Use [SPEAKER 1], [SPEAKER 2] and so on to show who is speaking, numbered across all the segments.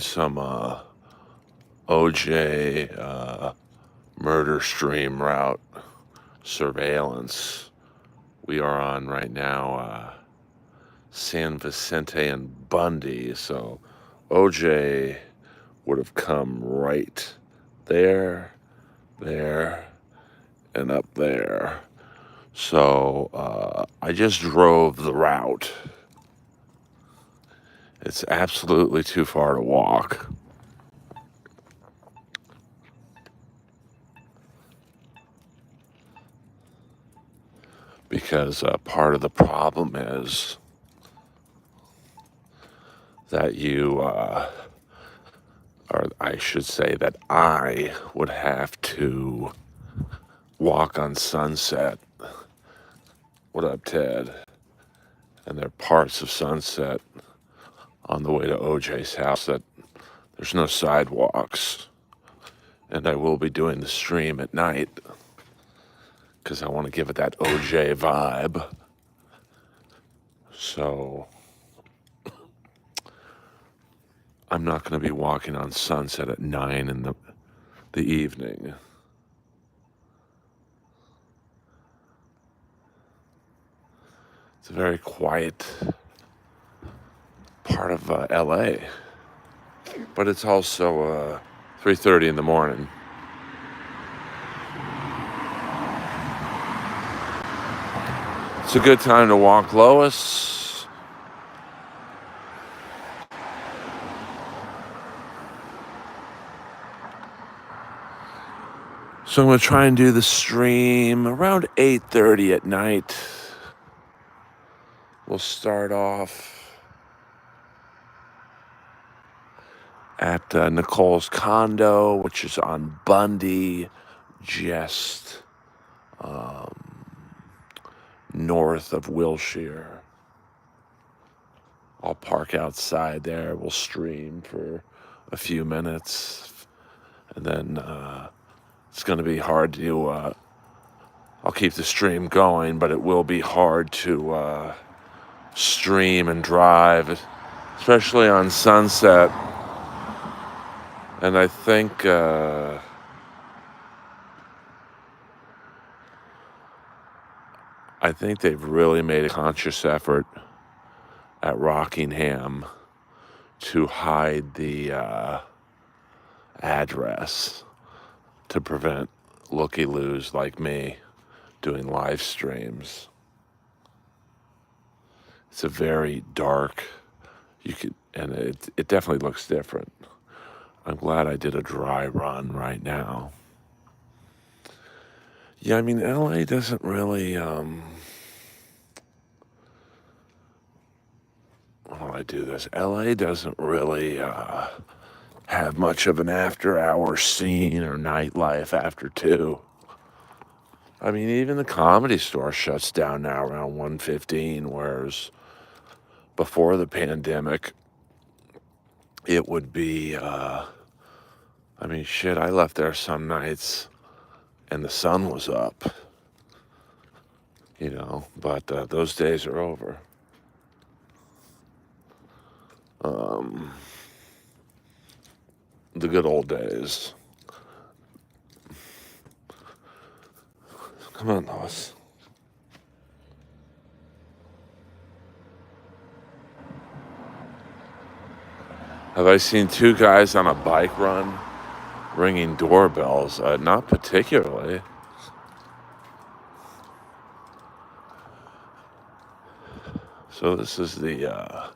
[SPEAKER 1] some OJ murder stream route surveillance. We are on right now San Vicente and Bundy, so OJ would have come right there, and up there. So I just drove the route. It's absolutely too far to walk. Because part of the problem is that or I should say that I would have to walk on Sunset. What up, Ted? And there are parts of Sunset on the way to OJ's house that there's no sidewalks. And I will be doing the stream at night because I want to give it that OJ vibe. So I'm not going to be walking on Sunset at 9 in the evening. It's a very quiet part of LA, but it's also 3:30 in the morning. It's a good time to walk, Lois. So I'm going to try and do the stream around 8:30 at night. We'll start off at Nicole's condo, which is on Bundy, just north of Wilshire. I'll park outside there. We'll stream for a few minutes. And then it's going to be hard to... I'll keep the stream going, but it will be hard to stream and drive, especially on Sunset. And I think... I think they've really made a conscious effort at Rockingham to hide the address to prevent looky-loos like me doing live streams. It's a very dark, and it definitely looks different. I'm glad I did a dry run right now. Yeah, I mean, LA doesn't really, while I do this, LA doesn't really have much of an after-hour scene or nightlife after 2. I mean, even the Comedy Store shuts down now around 1:15, whereas before the pandemic, it would be, I mean, shit, I left there some nights and the sun was up, you know, but those days are over. The good old days. Come on, Lois. Have I seen 2 guys on a bike run ringing doorbells? Not particularly. So this is the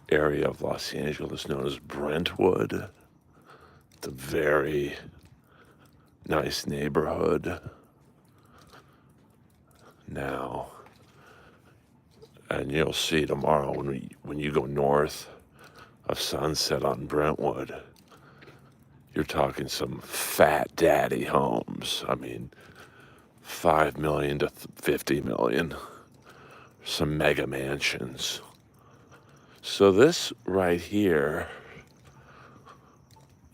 [SPEAKER 1] area of Los Angeles known as Brentwood. It's a very nice neighborhood now. And you'll see tomorrow when you go north of Sunset on Brentwood, you're talking some fat daddy homes. I mean, 5 million to 50 million. Some mega mansions. So this right here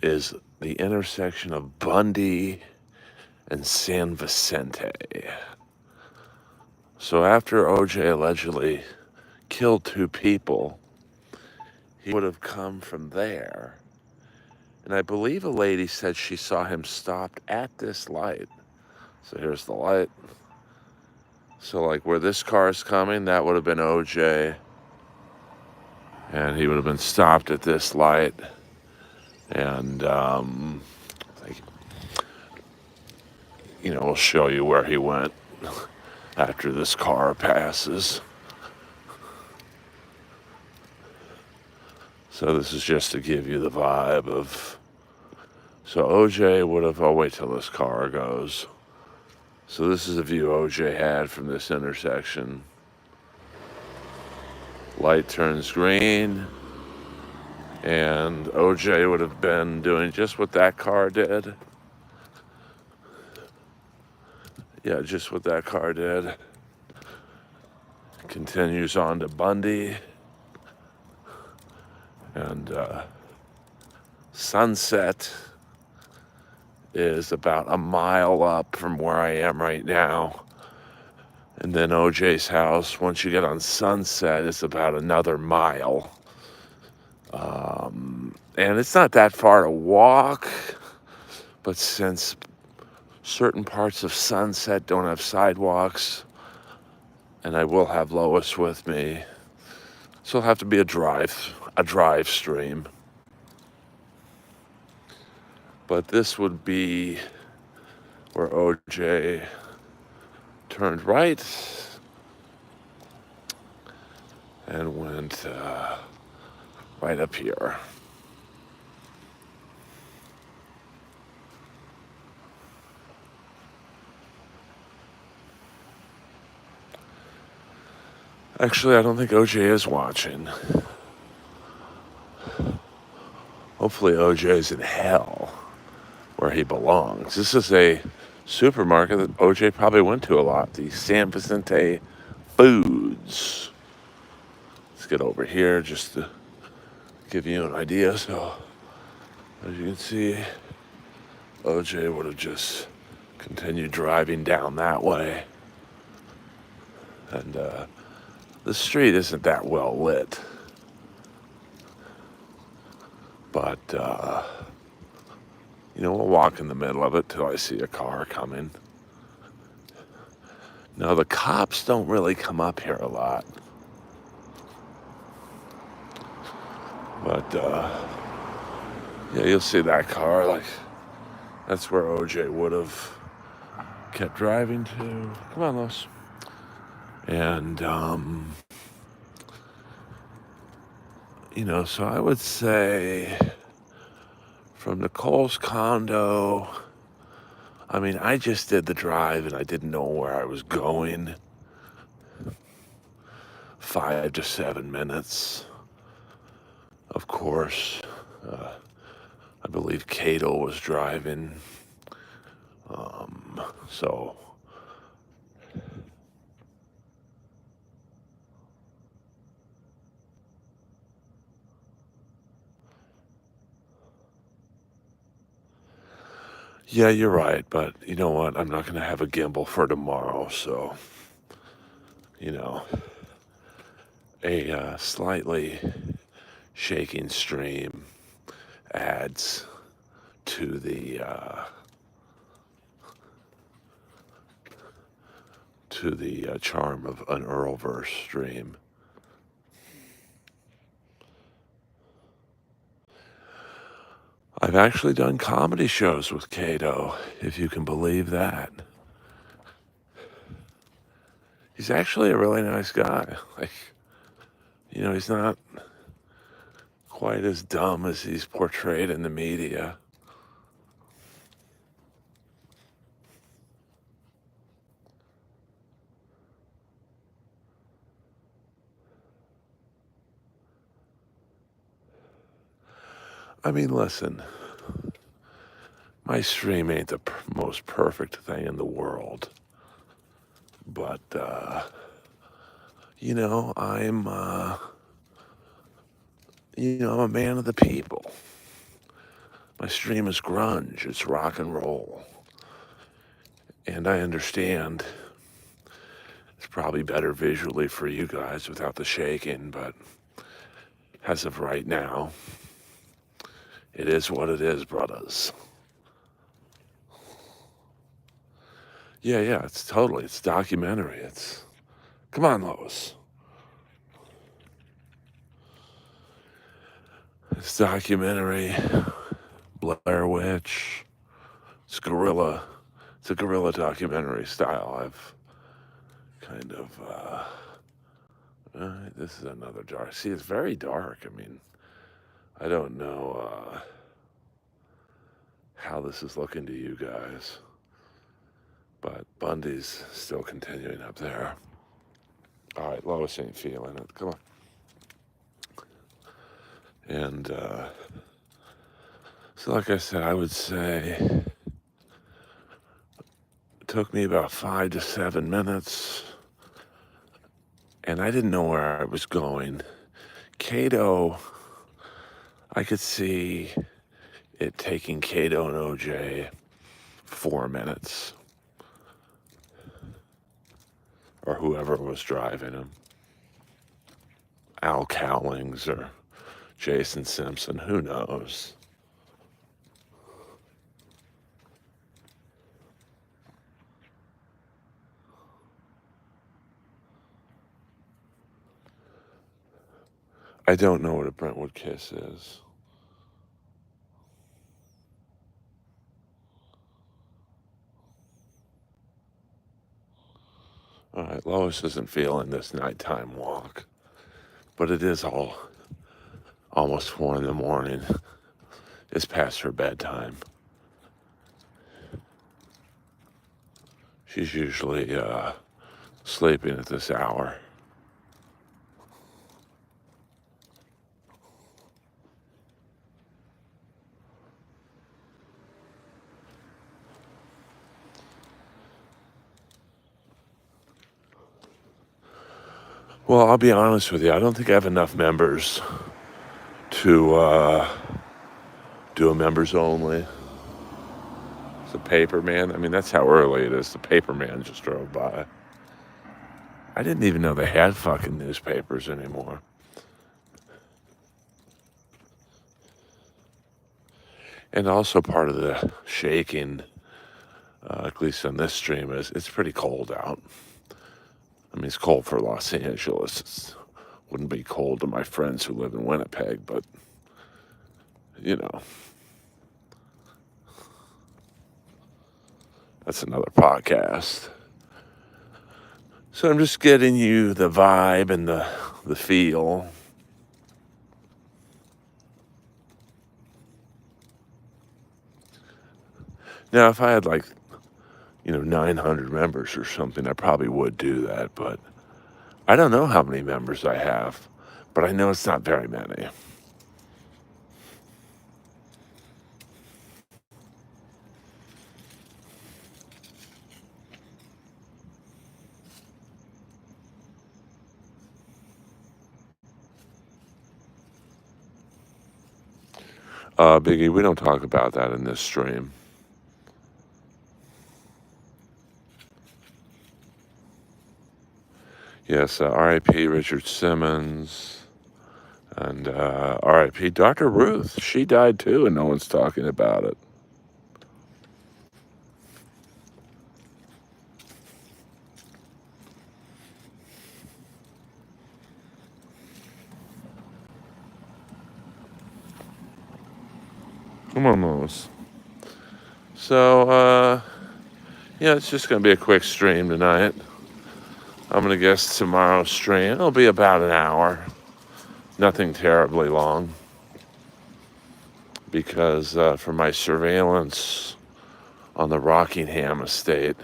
[SPEAKER 1] is the intersection of Bundy and San Vicente. So after OJ allegedly killed 2 people, he would have come from there. And I believe a lady said she saw him stopped at this light. So here's the light. So like where this car is coming, that would have been OJ. And he would have been stopped at this light. And, like, we'll show you where he went after this car passes. So this is just to give you the vibe of, so OJ would have, I'll wait till this car goes. So this is a view OJ had from this intersection. Light turns green, and OJ would have been doing just what that car did. Yeah, just what that car did. Continues on to Bundy. And Sunset is about a mile up from where I am right now. And then OJ's house, once you get on Sunset, is about another mile. And it's not that far to walk, but since certain parts of Sunset don't have sidewalks, and I will have Lois with me, so it'll have to be a drive stream. But this would be where OJ turned right and went right up here. Actually, I don't think OJ is watching. Hopefully OJ's in hell, where he belongs. This is a supermarket that OJ probably went to a lot, the San Vicente Foods. Let's get over here just to give you an idea. So, as you can see, OJ would have just continued driving down that way. And the street isn't that well lit. But, we'll walk in the middle of it till I see a car coming. No, the cops don't really come up here a lot. But, yeah, you'll see that car. Like, that's where OJ would have kept driving to. Come on, Los. And, so I would say from Nicole's condo, I just did the drive and I didn't know where I was going. 5 to 7 minutes. Of course, I believe Cato was driving. So, yeah, you're right, but you know what? I'm not going to have a gimbal for tomorrow, so, a slightly shaking stream adds to the charm of an Earlverse stream. I've actually done comedy shows with Cato, if you can believe that. He's actually a really nice guy. Like, he's not quite as dumb as he's portrayed in the media. Listen, my stream ain't the most perfect thing in the world, but, I'm a man of the people. My stream is grunge, it's rock and roll. And I understand it's probably better visually for you guys without the shaking, but as of right now, it is what it is, brothers. Yeah, it's documentary. Come on, Lois. It's documentary, Blair Witch. It's a guerrilla documentary style. I've kind of, this is another dark. See, it's very dark. I mean, I don't know how this is looking to you guys, but Bundy's still continuing up there. All right, Lois ain't feeling it. Come on. And so, like I said, I would say it took me about 5 to 7 minutes, and I didn't know where I was going. Cato, I could see it taking Cato and OJ 4 minutes, or whoever was driving them. Al Cowlings or Jason Simpson, who knows? I don't know what a Brentwood kiss is. All right, Lois isn't feeling this nighttime walk, but it is almost 4 in the morning. It's past her bedtime. She's usually sleeping at this hour. Well, I'll be honest with you. I don't think I have enough members to do a members only. It's a paper man. I mean, that's how early it is. The paper man just drove by. I didn't even know they had fucking newspapers anymore. And also part of the shaking, at least on this stream, is it's pretty cold out. I mean, it's cold for Los Angeles. It wouldn't be cold to my friends who live in Winnipeg, but, you know, that's another podcast. So I'm just getting you the vibe and the feel. Now, if I had 900 members or something, I probably would do that, but I don't know how many members I have, but I know it's not very many. Biggie, we don't talk about that in this stream. Yes, R.I.P. Richard Simmons, and R.I.P. Dr. Ruth. She died too, and no one's talking about it. Come on, Lois. So, it's just going to be a quick stream tonight. I'm going to guess tomorrow's stream, it'll be about an hour. Nothing terribly long. Because for my surveillance on the Rockingham estate,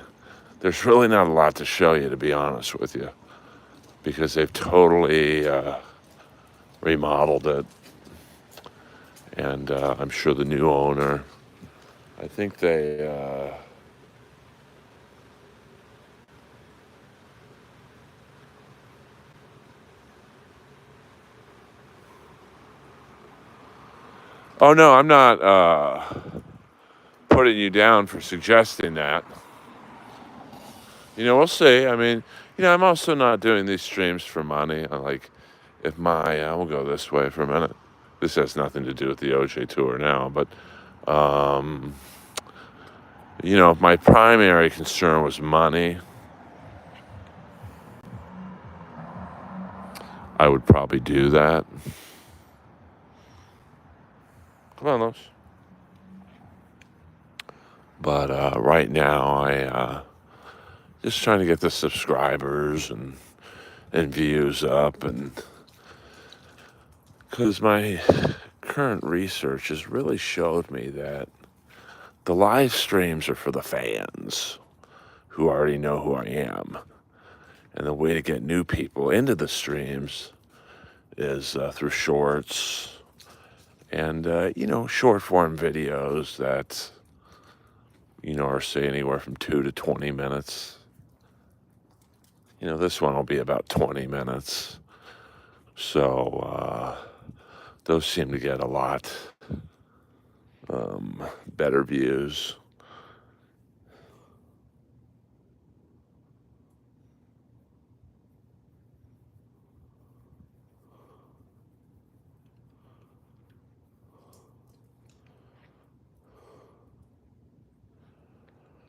[SPEAKER 1] there's really not a lot to show you, to be honest with you. Because they've totally remodeled it. And I'm sure the new owner, I think they... Oh, no, I'm not putting you down for suggesting that. We'll see. I mean, I'm also not doing these streams for money. if we'll go this way for a minute. This has nothing to do with the OJ tour now, but, if my primary concern was money, I would probably do that. Come on, Los. But right now, I just trying to get the subscribers and views up, and because my current research has really showed me that the live streams are for the fans who already know who I am. And the way to get new people into the streams is through shorts and, short form videos that, are say anywhere from 2 to 20 minutes. This one will be about 20 minutes. So those seem to get a lot better views.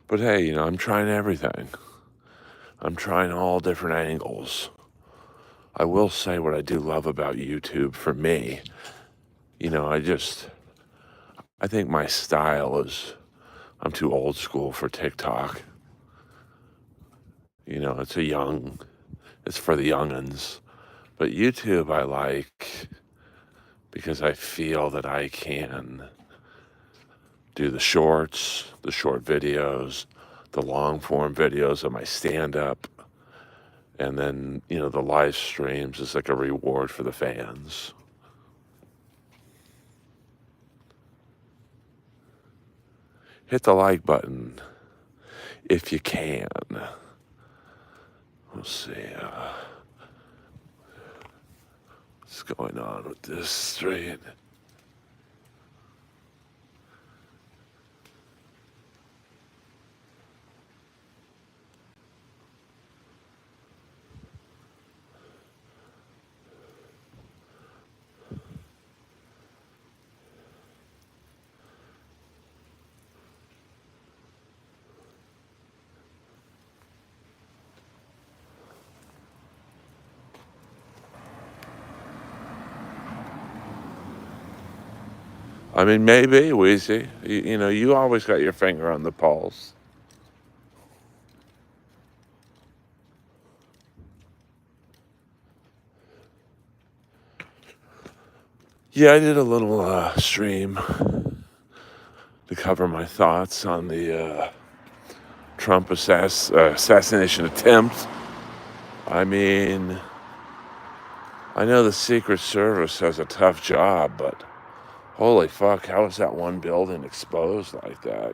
[SPEAKER 1] But hey, I'm trying everything. I'm trying all different angles. I will say what I do love about YouTube for me. I think my style is, I'm too old school for TikTok. It's for the young'uns. But YouTube I like because I feel that I can do the shorts, the short videos, the long form videos of my stand-up, and then, the live streams is like a reward for the fans. Hit the like button if you can. We'll see what's going on with this street. I mean, maybe, Wheezy. You always got your finger on the pulse. Yeah, I did a little stream to cover my thoughts on the Trump assassination attempt. I mean, I know the Secret Service has a tough job, but holy fuck, how is that one building exposed like that?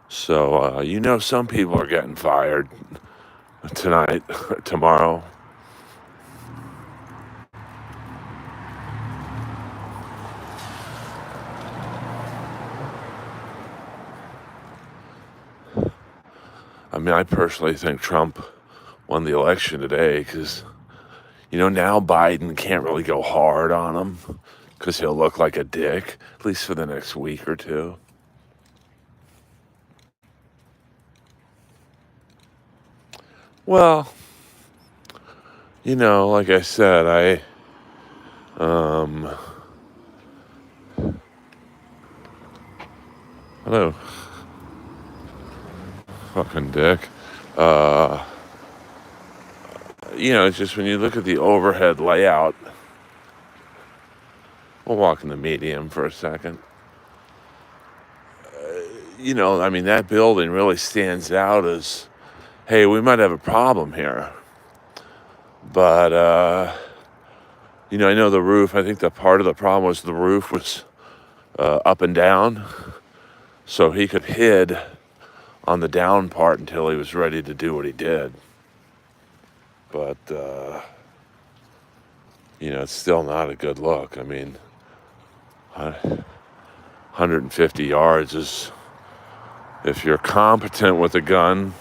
[SPEAKER 1] So, some people are getting fired tonight, tomorrow. I mean, I personally think Trump won the election today because, now Biden can't really go hard on him because he'll look like a dick, at least for the next week or two. Well, like I said, hello, fucking dick. It's just when you look at the overhead layout, we'll walk in the medium for a second. I mean, that building really stands out as, hey, we might have a problem here. But, I know the roof, I think the part of the problem was the roof was up and down. So he could hid on the down part until he was ready to do what he did. But, it's still not a good look. I mean, 150 yards is, if you're competent with a gun,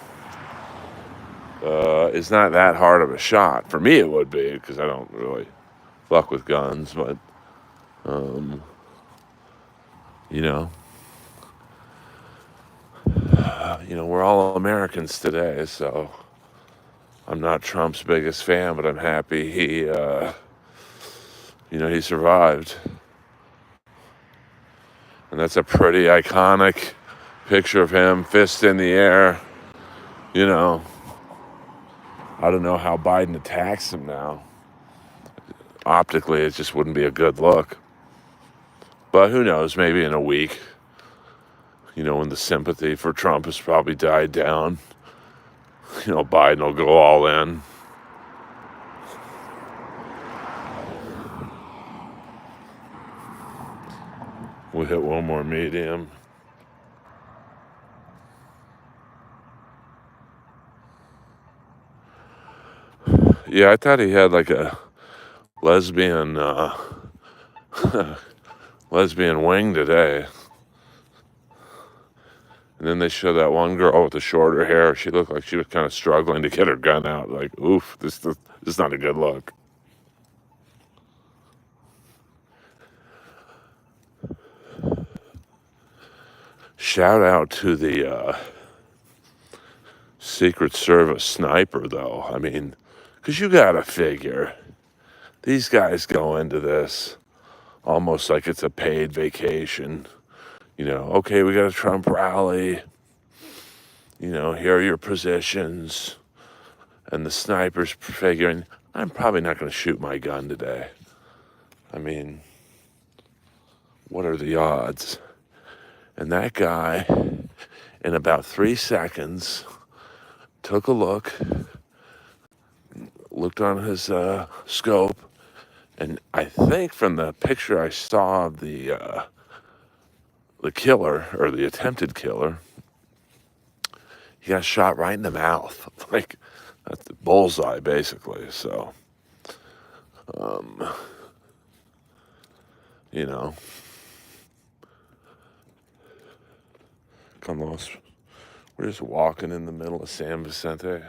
[SPEAKER 1] is not that hard of a shot. For me, it would be, because I don't really fuck with guns, but, you know, we're all Americans today, so I'm not Trump's biggest fan, but I'm happy he survived. And that's a pretty iconic picture of him, fist in the air. I don't know how Biden attacks him now. Optically, it just wouldn't be a good look. But who knows, maybe in a week, when the sympathy for Trump has probably died down, Biden will go all in. We'll hit one more medium. Yeah, I thought he had like a lesbian wing today. And then they show that one girl with the shorter hair. She looked like she was kind of struggling to get her gun out. Like, oof, this is not a good look. Shout out to the Secret Service sniper, though. I mean, because you got to figure, these guys go into this almost like it's a paid vacation. Okay, we got a Trump rally. Here are your positions. And the sniper's figuring, I'm probably not going to shoot my gun today. I mean, what are the odds? And that guy, in about 3 seconds, took a looked on his scope, and I think from the picture I saw of the killer, or the attempted killer, he got shot right in the mouth. Like, that's the bullseye, basically. So, Carlos, we're just walking in the middle of San Vicente.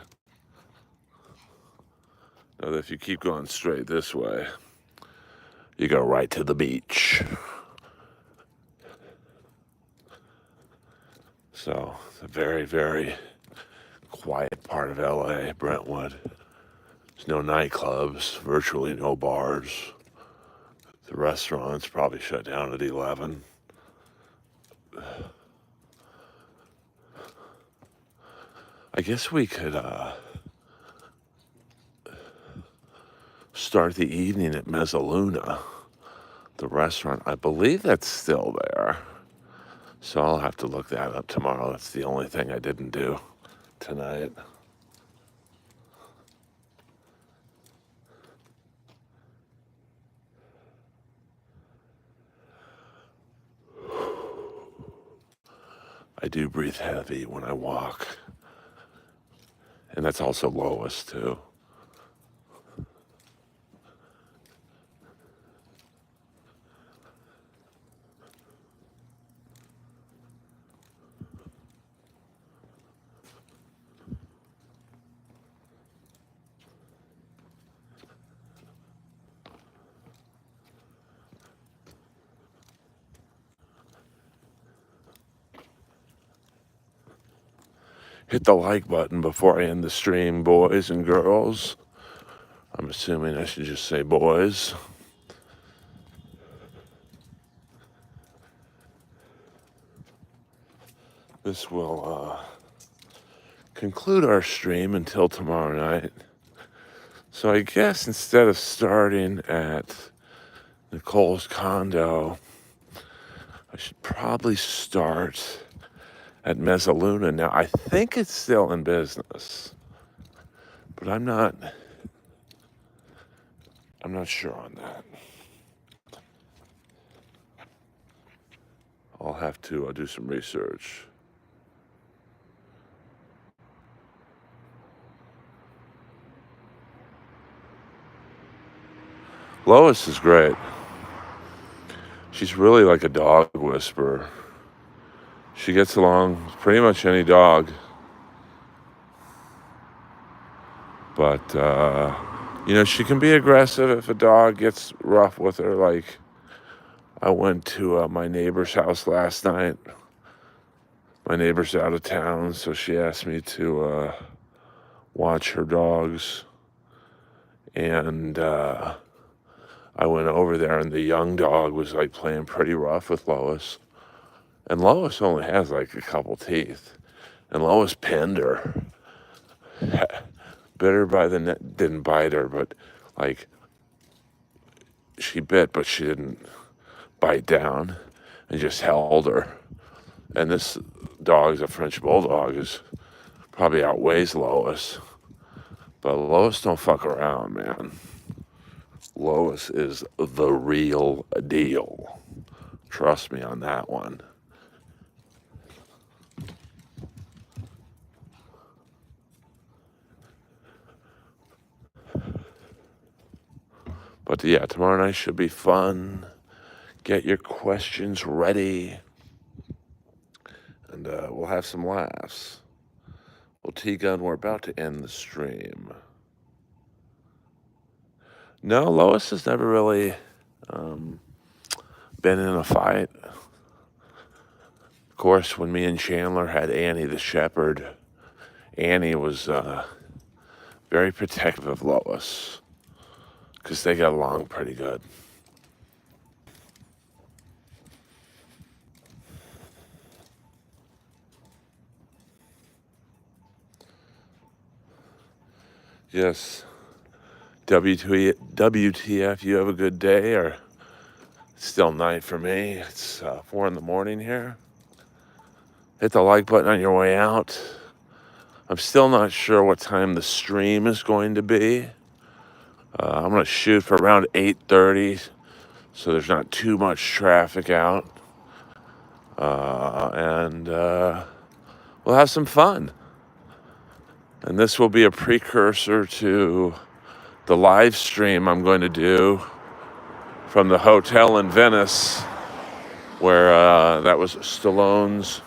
[SPEAKER 1] Now, if you keep going straight this way, you go right to the beach. So, it's a very, very quiet part of LA, Brentwood. There's no nightclubs, virtually no bars. The restaurants probably shut down at 11. I guess we could start the evening at Mezzaluna, the restaurant. I believe that's still there. So I'll have to look that up tomorrow. That's the only thing I didn't do tonight. I do breathe heavy when I walk. And that's also Lois, too. Hit the like button before I end the stream, boys and girls. I'm assuming I should just say boys. This will conclude our stream until tomorrow night. So I guess instead of starting at Nicole's condo, I should probably start at Mezzaluna. Now, I think it's still in business, but I'm not sure on that. I'll have to do some research. Lois is great. She's really like a dog whisperer. She gets along with pretty much any dog. But, she can be aggressive if a dog gets rough with her. Like, I went to my neighbor's house last night. My neighbor's out of town, so she asked me to watch her dogs. And I went over there, and the young dog was, like, playing pretty rough with Lois. And Lois only has, like, a couple teeth. And Lois pinned her. Bit her by the neck. Didn't bite her, but, like, she bit, but she didn't bite down, and just held her. And this dog's a French bulldog, is probably outweighs Lois. But Lois don't fuck around, man. Lois is the real deal. Trust me on that one. But yeah, tomorrow night should be fun. Get your questions ready. And we'll have some laughs. Well, T-Gun, we're about to end the stream. No, Lois has never really been in a fight. Of course, when me and Chandler had Annie the Shepherd, Annie was very protective of Lois because they got along pretty good. Yes. WTF, you have a good day, or it's still night for me. It's 4 in the morning here. Hit the like button on your way out. I'm still not sure what time the stream is going to be. I'm going to shoot for around 8:30, so there's not too much traffic out. And we'll have some fun. And this will be a precursor to the live stream I'm going to do from the hotel in Venice, where that was Stallone's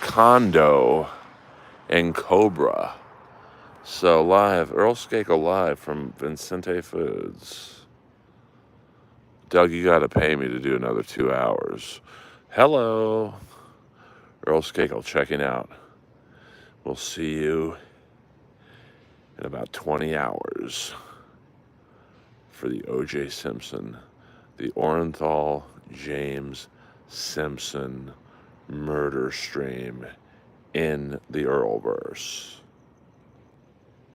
[SPEAKER 1] condo in Cobra. So live, Earl Skakel live from Vincente Foods. Doug, you got to pay me to do another 2 hours. Hello. Earl Skakel checking out. We'll see you in about 20 hours for the O.J. Simpson, the Orenthal James Simpson murder stream in the Earlverse.